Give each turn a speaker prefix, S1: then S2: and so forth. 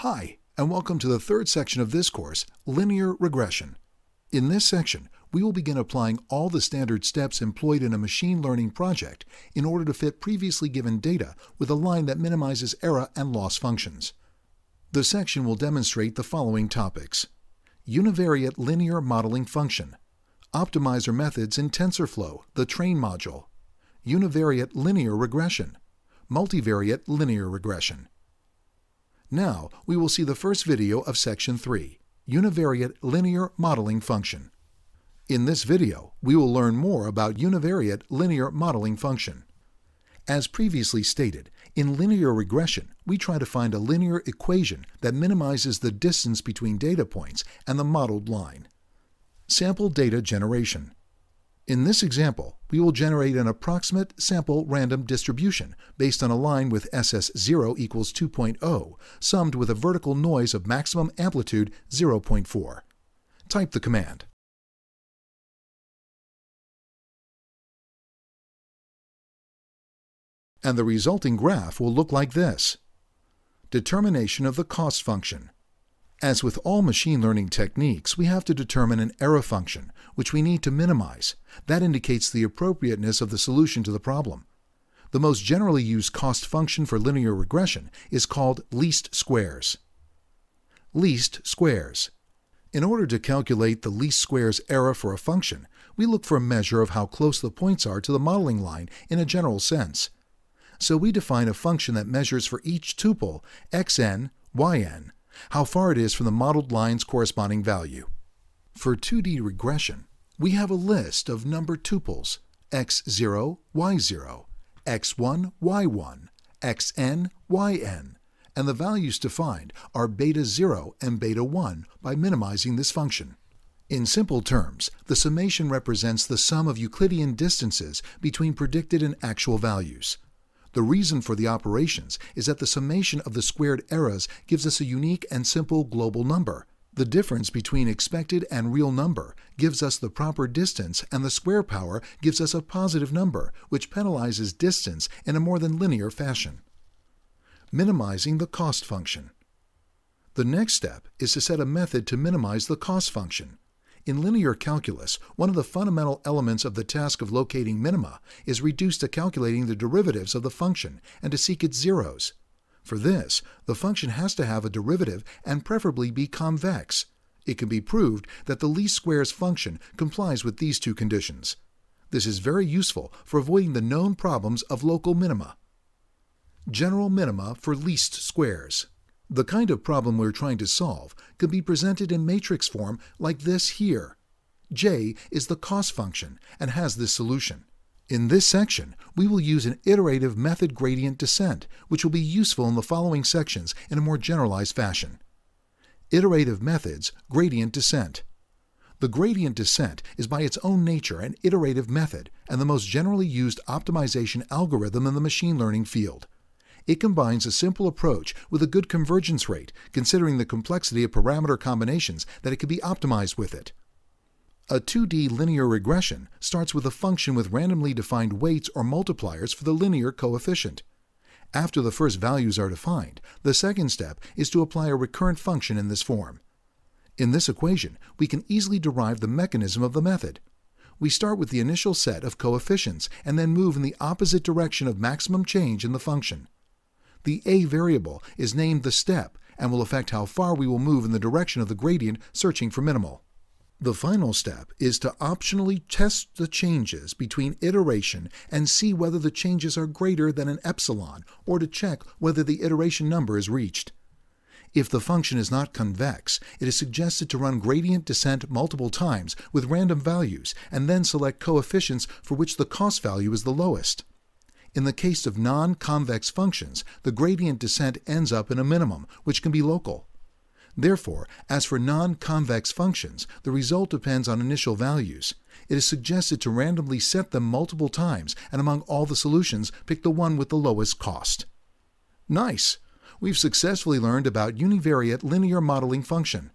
S1: Hi, and welcome to the third section of this course, Linear Regression. In this section, we will begin applying all the standard steps employed in a machine learning project in order to fit previously given data with a line that minimizes error and loss functions. The section will demonstrate the following topics: Univariate linear modeling function, optimizer methods in TensorFlow, the train module, univariate linear regression, multivariate linear regression. Now, we will see the first video of Section 3, Univariate Linear Modeling Function. In this video, we will learn more about univariate linear modeling function. As previously stated, in linear regression, we try to find a linear equation that minimizes the distance between data points and the modeled line. Sample data generation. In this example, we will generate an approximate sample random distribution based on a line with SS0 equals 2.0, summed with a vertical noise of maximum amplitude 0.4. Type the command. And the resulting graph will look like this. Determination of the cost function. As with all machine learning techniques, we have to determine an error function, which we need to minimize. That indicates the appropriateness of the solution to the problem. The most generally used cost function for linear regression is called least squares. Least squares. In order to calculate the least squares error for a function, we look for a measure of how close the points are to the modeling line in a general sense. So we define a function that measures for each tuple, xn, yn, how far it is from the modeled line's corresponding value. For 2D regression, we have a list of number tuples x0, y0, x1, y1, xn, yn, and the values to find are beta 0 and beta 1 by minimizing this function. In simple terms, the summation represents the sum of Euclidean distances between predicted and actual values. The reason for the operations is that the summation of the squared errors gives us a unique and simple global number. The difference between expected and real number gives us the proper distance, and the square power gives us a positive number, which penalizes distance in a more than linear fashion. Minimizing the cost function. The next step is to set a method to minimize the cost function. In linear calculus, one of the fundamental elements of the task of locating minima is reduced to calculating the derivatives of the function and to seek its zeros. For this, the function has to have a derivative and preferably be convex. It can be proved that the least squares function complies with these two conditions. This is very useful for avoiding the known problems of local minima. General minima for least squares. The kind of problem we're trying to solve can be presented in matrix form like this here. J is the cost function and has this solution. In this section, we will use an iterative method gradient descent, which will be useful in the following sections in a more generalized fashion. Iterative methods, gradient descent. The gradient descent is by its own nature an iterative method and the most generally used optimization algorithm in the machine learning field. It combines a simple approach with a good convergence rate, considering the complexity of parameter combinations that it can be optimized with it. A 2D linear regression starts with a function with randomly defined weights or multipliers for the linear coefficient. After the first values are defined, the second step is to apply a recurrent function in this form. In this equation, we can easily derive the mechanism of the method. We start with the initial set of coefficients and then move in the opposite direction of maximum change in the function. The a variable is named the step and will affect how far we will move in the direction of the gradient searching for minimal. The final step is to optionally test the changes between iteration and see whether the changes are greater than an epsilon, or to check whether the iteration number is reached. If the function is not convex, it is suggested to run gradient descent multiple times with random values and then select coefficients for which the cost value is the lowest. In the case of non-convex functions, the gradient descent ends up in a minimum, which can be local. Therefore, as for non-convex functions, the result depends on initial values. It is suggested to randomly set them multiple times and among all the solutions, pick the one with the lowest cost. Nice! We've successfully learned about univariate linear modeling function.